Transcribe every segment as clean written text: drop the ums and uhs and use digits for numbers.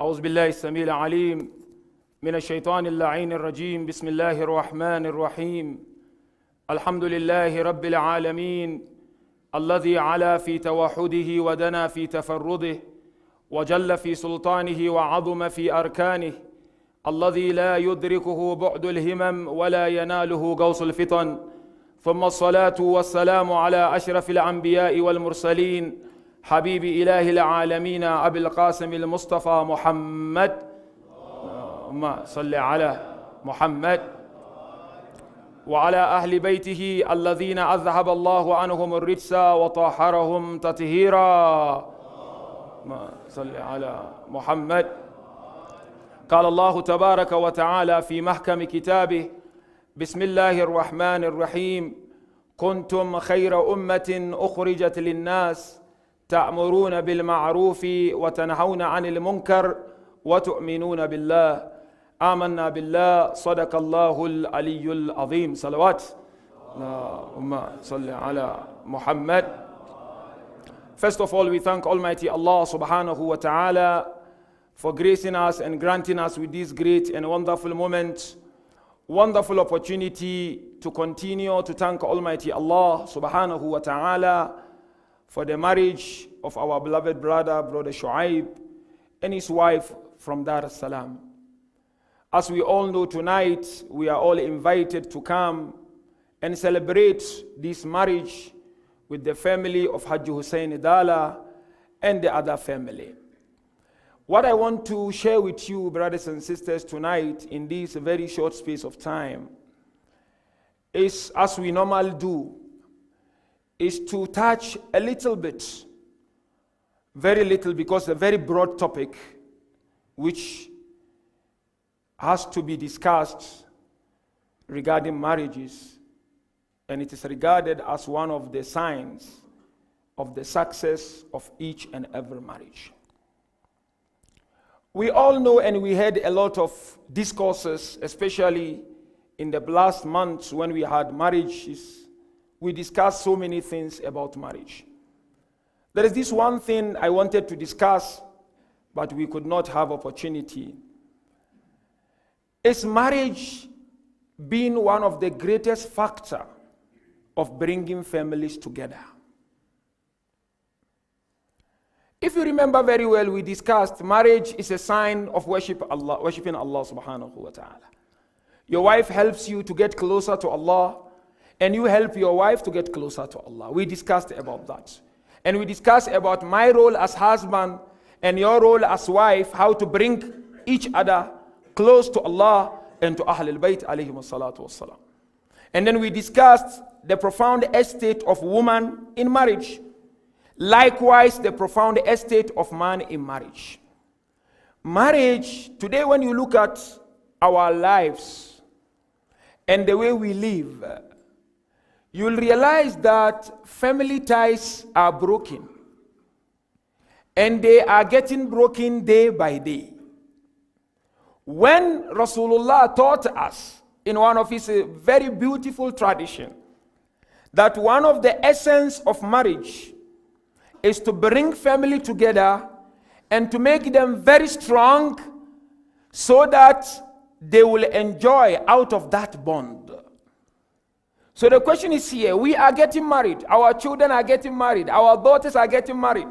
أعوذ بالله السميع العليم من الشيطان اللعين الرجيم. بسم الله الرحمن الرحيم. الحمد لله رب العالمين الذي علا في توحده ودنا في تفرده وجل في سلطانه وعظم في أركانه، الذي لا يدركه بعد الهمم ولا يناله غوص الفطن، ثم الصلاة والسلام على أشرف الأنبياء والمرسلين حبيب إله العالمين أبي القاسم المصطفى محمد، اللهم صل على محمد وعلى أهل بيته الذين أذهب الله عنهم الرجس وطهرهم تطهيرا، اللهم صل على محمد. قال الله تبارك وتعالى في محكم كتابه: بسم الله الرحمن الرحيم. كنتم خير أمة أخرجت للناس تأمرون بالمعروف وتنهون عن المنكر وتؤمنون بالله. آمنا بالله. صدق الله العلي العظيم. صلوات اللهم صل على Muhammad. First of all, we thank Almighty Allah subhanahu wa ta'ala for gracing us and granting us with this great and wonderful moment, wonderful opportunity to continue to thank Almighty Allah subhanahu wa ta'ala for the marriage of our beloved brother Shoeb and his wife from Dar es Salaam. As we all know, tonight we are all invited to come and celebrate this marriage with the family of Haji Hussein Dala and the other family. What I want to share with you, brothers and sisters, tonight in this very short space of time is, as we normally do, is to touch a little bit, very little, because a very broad topic which has to be discussed regarding marriages, and it is regarded as one of the signs of the success of each and every marriage. We all know and we had a lot of discourses, especially in the last months when we had marriages. We discussed so many things about marriage. There is this one thing I wanted to discuss, but we could not have opportunity. Is marriage being one of the greatest factor of bringing families together? If you remember very well, we discussed marriage is a sign of worshiping Allah subhanahu wa ta'ala. Your wife helps you to get closer to Allah, and you help your wife to get closer to Allah. We discussed about that. And we discussed about my role as husband and your role as wife, how to bring each other close to Allah and to Ahlul Bayt alayhim salatu wassalam. And then we discussed the profound estate of woman in marriage. Likewise, the profound estate of man in marriage. Marriage, today when you look at our lives and the way we live, you'll realize that family ties are broken. And they are getting broken day by day. When Rasulullah taught us in one of his very beautiful tradition that one of the essence of marriage is to bring family together and to make them very strong so that they will enjoy out of that bond. So the question is here, we are getting married, our children are getting married, our daughters are getting married,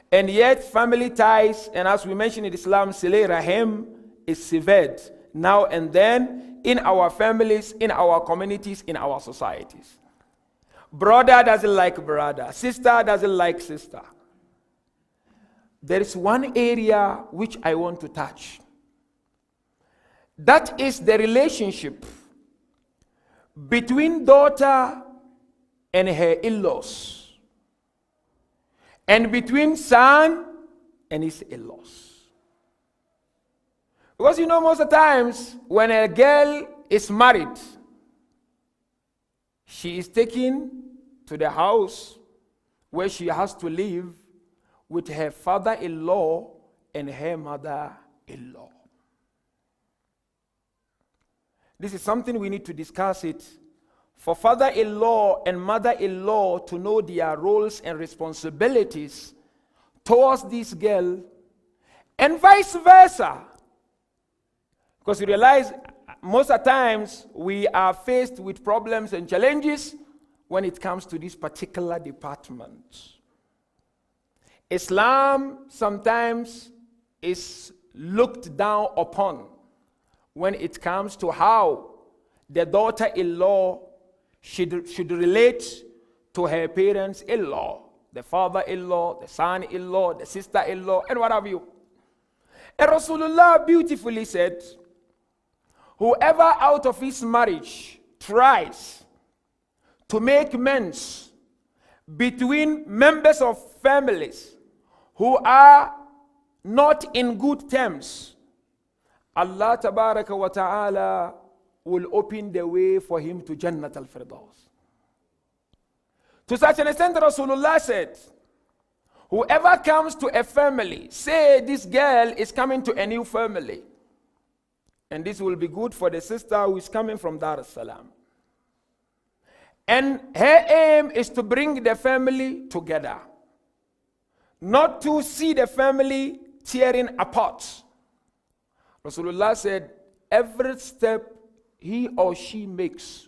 and yet family ties, and as we mentioned in Islam, Silay Rahim is severed now and then in our families, in our communities, in our societies. Brother doesn't like brother, sister doesn't like sister. There is one area which I want to touch. That is the relationship between daughter and her in-laws, and between son and his in-laws. Because you know, most of the times when a girl is married, she is taken to the house where she has to live with her father-in-law and her mother-in-law. This is something we need to discuss it. For father-in-law and mother-in-law to know their roles and responsibilities towards this girl And vice versa. Because you realize most of the times we are faced with problems and challenges when it comes to this particular department. Islam sometimes is looked down upon when it comes to how the daughter-in-law should relate to her parents-in-law, the father-in-law, the son-in-law, the sister-in-law, and what have you. And Rasulullah beautifully said, whoever out of his marriage tries to make amends between members of families who are not in good terms, Allah tabaraka wa ta'ala will open the way for him to Jannat al-Firdaus. To such an extent, Rasulullah said, whoever comes to a family, say this girl is coming to a new family, and this will be good for the sister who is coming from Dar es Salaam. And her aim is to bring the family together, not to see the family tearing apart. Rasulullah said, every step he or she makes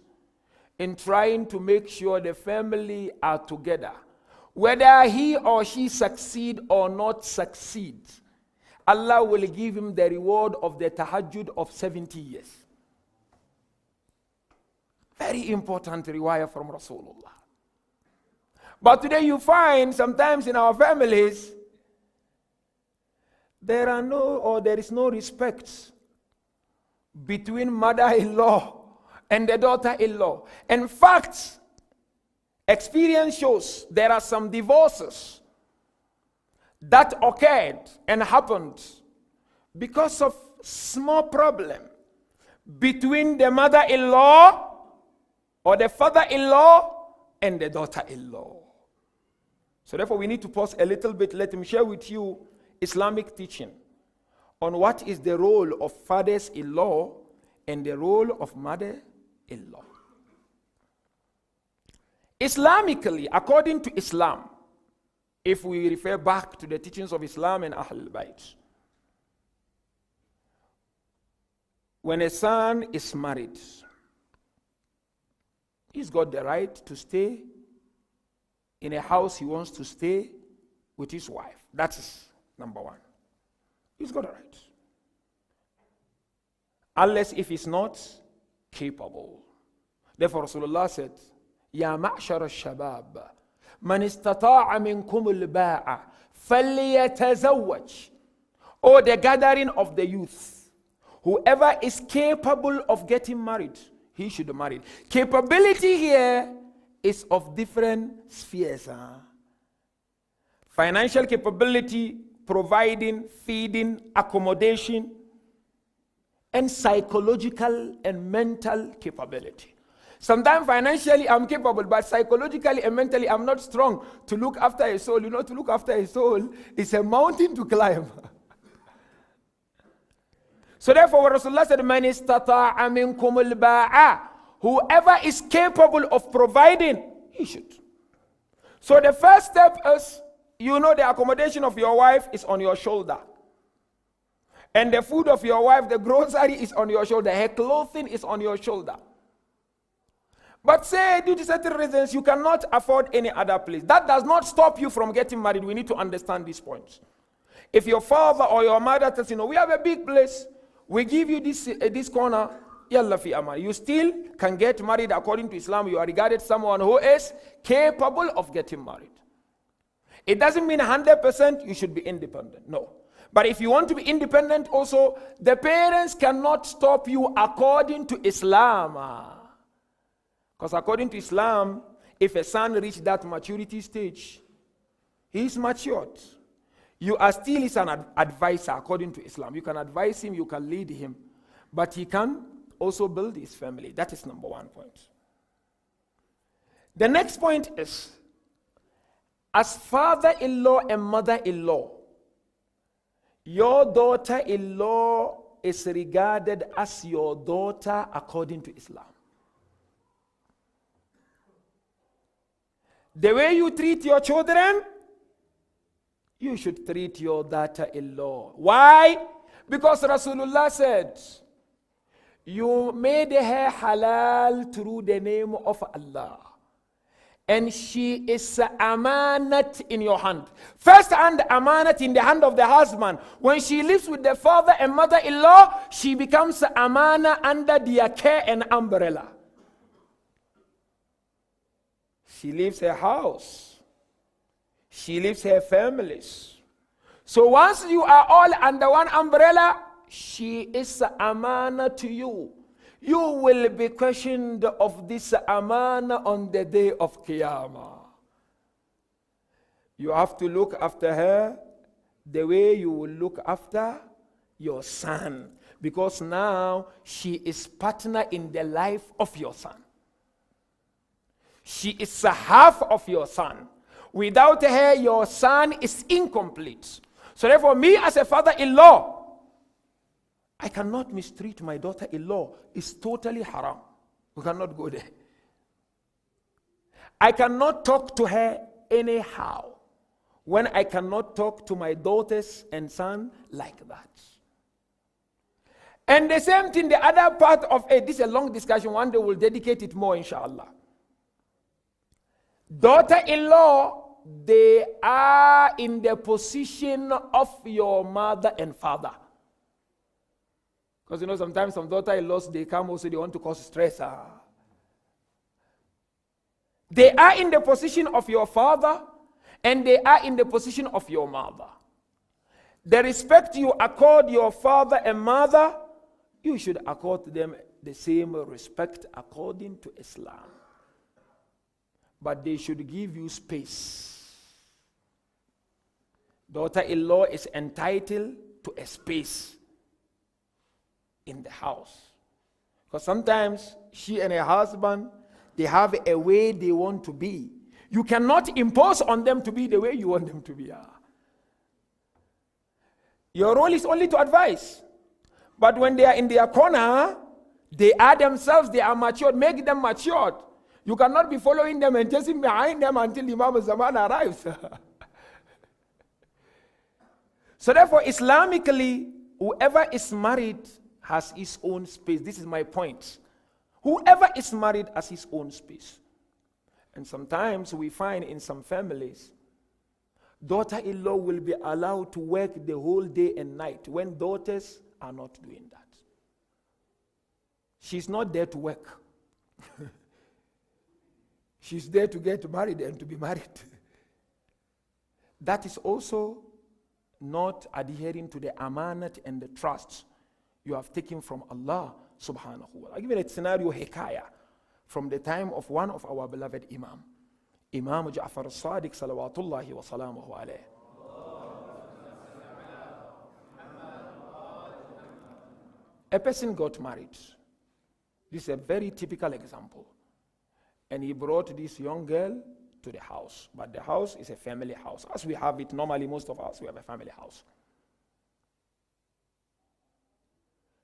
in trying to make sure the family are together, whether he or she succeed or not succeed, Allah will give him the reward of the tahajjud of 70 years. Very important riwayah from Rasulullah. But today you find sometimes in our families, there is no respect between mother-in-law and the daughter-in-law. In fact, experience shows there are some divorces that occurred and happened because of small problem between the mother-in-law or the father-in-law and the daughter-in-law. So therefore we need to pause a little bit. Let me share with you Islamic teaching on what is the role of fathers-in-law and the role of mother-in-law. Islamically, according to Islam, if we refer back to the teachings of Islam and Ahlul Bayt, when a son is married, he's got the right to stay in a house he wants to stay with his wife. That's number one. He's got a right. Unless if he's not capable. Therefore Rasulullah said, Ya ma'shar al-shabab, man istata'a minkum al-ba'a, falyatazawwaj. Or the gathering of the youth. Whoever is capable of getting married, he should marry. Capability here is of different spheres. Financial capability, providing, feeding, accommodation, and psychological and mental capability. Sometimes financially I'm capable, but psychologically and mentally I'm not strong to look after a soul. You know, to look after a soul is a mountain to climb. So therefore, Rasulullah said, Man istata'a minkum al-ba'a. Whoever is capable of providing, he should. So the first step is, you know, the accommodation of your wife is on your shoulder. And the food of your wife, the grocery is on your shoulder. Her clothing is on your shoulder. But say, due to certain reasons, you cannot afford any other place. That does not stop you from getting married. We need to understand these points. If your father or your mother tells you, we have a big place, we give you this corner, yalla fi amal. You still can get married according to Islam. You are regarded someone who is capable of getting married. It doesn't mean 100% you should be independent. No. But if you want to be independent also, the parents cannot stop you according to Islam. Because according to Islam, if a son reaches that maturity stage, he is matured. You are still an advisor according to Islam. You can advise him, you can lead him. But he can also build his family. That is number one point. The next point is, as father-in-law and mother-in-law, your daughter-in-law is regarded as your daughter according to Islam. The way you treat your children, you should treat your daughter-in-law. Why? Because Rasulullah said, you made her halal through the name of Allah. And she is amanat in your hand. First hand, amanat in the hand of the husband. When she lives with the father and mother-in-law, she becomes amana under their care and umbrella. She leaves her house. She leaves her families. So once you are all under one umbrella, she is amana to you. You will be questioned of this amana on the day of Qiyamah. You have to look after her the way you will look after your son. Because now she is partner in the life of your son. She is a half of your son. Without her, your son is incomplete. So therefore, me as a father-in-law, I cannot mistreat my daughter-in-law. It's totally haram. We cannot go there. I cannot talk to her anyhow when I cannot talk to my daughters and son like that. And the same thing, the other part of it, this is a long discussion. One day we'll dedicate it more, inshallah. Daughter-in-law, they are in the position of your mother and father. Because you know, sometimes some daughter-in-laws, they come also, they want to cause stress. They are in the position of your father, and they are in the position of your mother. The respect you accord your father and mother, you should accord them the same respect according to Islam. But they should give you space. Daughter-in-law is entitled to a space in the house. Because sometimes she and her husband, they have a way they want to be. You cannot impose on them to be the way you want them to be. Your role is only to advise. But when they are in their corner, they are themselves, they are matured. Make them matured. You cannot be following them and chasing behind them until Imam Zaman arrives. So therefore, Islamically, whoever is married has his own space. This is my point. Whoever is married has his own space. And sometimes we find in some families, daughter-in-law will be allowed to work the whole day and night when daughters are not doing that. She's not there to work. She's there to get married and to be married. That is also not adhering to the amanat and the trust you have taken from Allah subhanahu wa ta'ala. I'll give you a scenario, hikayah, from the time of one of our beloved Imam Ja'far al-Sadiq salawatullahi wa salamuhu alayh. A person got married. This is a very typical example. And he brought this young girl to the house. But the house is a family house. As we have it normally, most of us, we have a family house.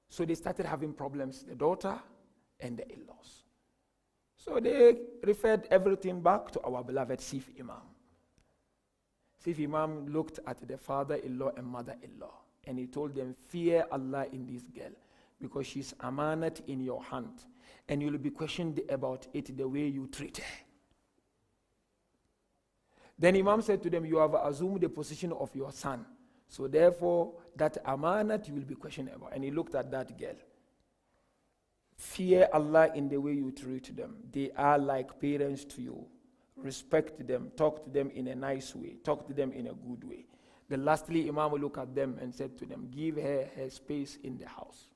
So they started having problems, the daughter and the in-laws. So they referred everything back to our beloved Sif Imam. Sif Imam looked at the father-in-law and mother-in-law, and he told them, fear Allah in this girl, because she's amanat in your hand, and you'll be questioned about it the way you treat her. Then Imam said to them, you have assumed the position of your son, so therefore that amanat you will be questioned about. And he looked at that girl. Fear Allah in the way you treat them. They are like parents to you. Respect them. Talk to them in a nice way. Talk to them in a good way. Then lastly, Imam looked at them and said to them, give her space in the house.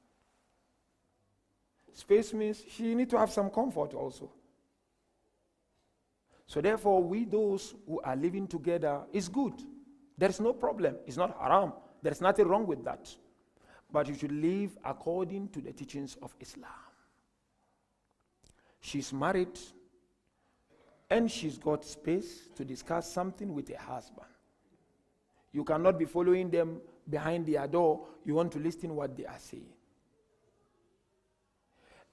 Space means she needs to have some comfort also. So therefore, we those who are living together is good. There is no problem. It's not haram. There is nothing wrong with that. But you should live according to the teachings of Islam. She's married and she's got space to discuss something with her husband. You cannot be following them behind their door. You want to listen what they are saying.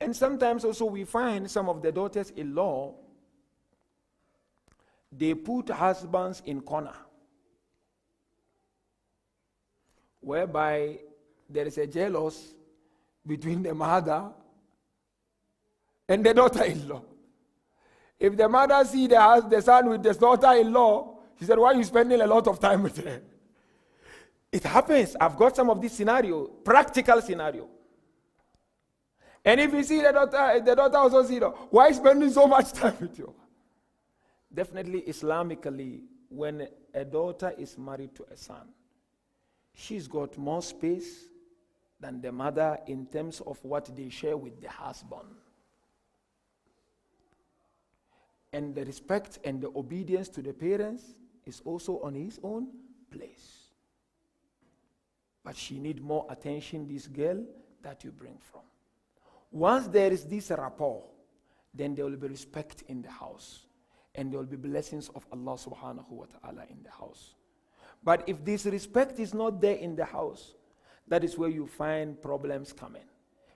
And sometimes also we find some of the daughters-in-law, they put husbands in corner. whereby there is a jealous between the mother and the daughter-in-law. If the mother see the son with the daughter-in-law, she said, why are you spending a lot of time with her? It happens. I've got some of this scenario, practical scenario. And if you see the daughter also see, why are you spending so much time with you? Definitely, Islamically, when a daughter is married to a son, she's got more space than the mother in terms of what they share with the husband. And the respect and the obedience to the parents is also on his own place. But she needs more attention, this girl, that you bring from. Once there is this rapport, then there will be respect in the house. And there will be blessings of Allah subhanahu wa ta'ala in the house. But if this respect is not there in the house, that is where you find problems coming.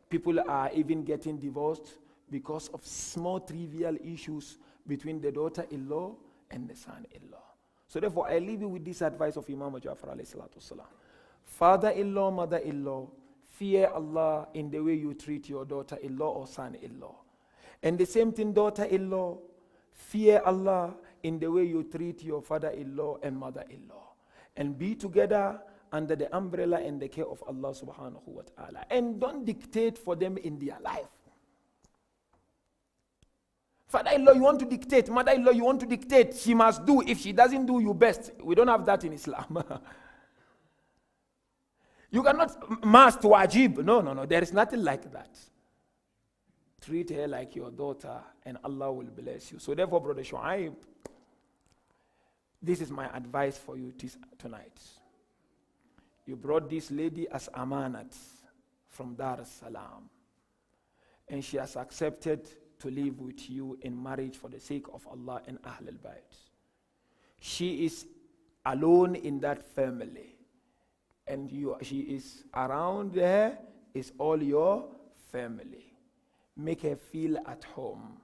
People are even getting divorced because of small trivial issues between the daughter-in-law and the son-in-law. So therefore, I leave you with this advice of Imam Ja'far alayhi salatu wasalam. Father-in-law, mother-in-law, fear Allah in the way you treat your daughter-in-law or son-in-law. And the same thing, daughter-in-law, fear Allah in the way you treat your father-in-law and mother-in-law. And be together under the umbrella and the care of Allah subhanahu wa ta'ala. And don't dictate for them in their life. Father-in-law, you want to dictate. Mother-in-law, you want to dictate. She must do. If she doesn't do, you best. We don't have that in Islam. You cannot must wajib. No. There is nothing like that. Treat her like your daughter and Allah will bless you. So therefore, Brother Shoaib, this is my advice for you tonight. You brought this lady as amanat from Dar es Salaam. And she has accepted to live with you in marriage for the sake of Allah and Ahl al-Bayt. She is alone in that family. And she is around there, is all your family. Make her feel at home.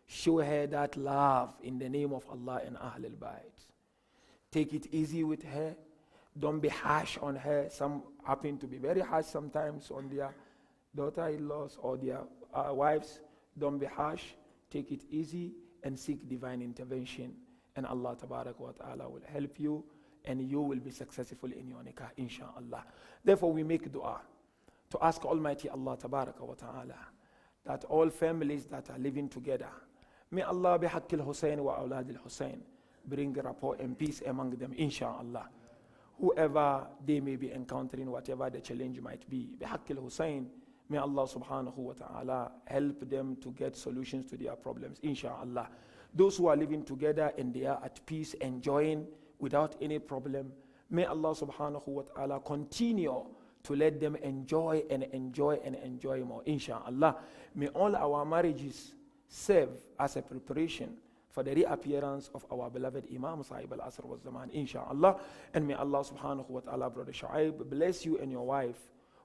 Show her that love in the name of Allah and Ahl al-Bayt. Take it easy with her. Don't be harsh on her. Some happen to be very harsh sometimes on their daughter-in-laws or their wives. Don't be harsh. Take it easy and seek divine intervention. And Allah tabarak wa ta'ala will help you and you will be successful in your nikah, inshaAllah. Therefore, we make dua to ask Almighty Allah tabarak wa ta'ala that all families that are living together, may Allah bihaqqi al-Husayn wa awlad al-Husayn bring rapport and peace among them, inshaAllah. Whoever they may be encountering, whatever the challenge might be, bihaqqi al-Husayn, may Allah subhanahu wa ta'ala help them to get solutions to their problems, inshaAllah. Those who are living together and they are at peace, enjoying without any problem, may Allah subhanahu wa ta'ala continue to let them enjoy and enjoy and enjoy more, inshaAllah. May all our marriages serve as a preparation for the reappearance of our beloved Imam Sahib al-Asr wa Zaman, inshaAllah. And may Allah subhanahu wa ta'ala, Brother Shoaib, bless you and your wife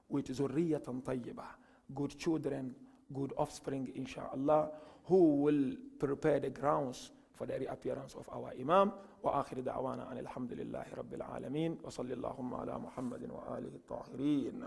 with zurriyatan tayyibah, good children, good offspring, inshaAllah, who will prepare the grounds for the reappearance of our Imam. Wa akhir da'wana an alhamdulillahi rabbil alameen wa sallallahu ala Muhammadin wa alihi at-tahirin.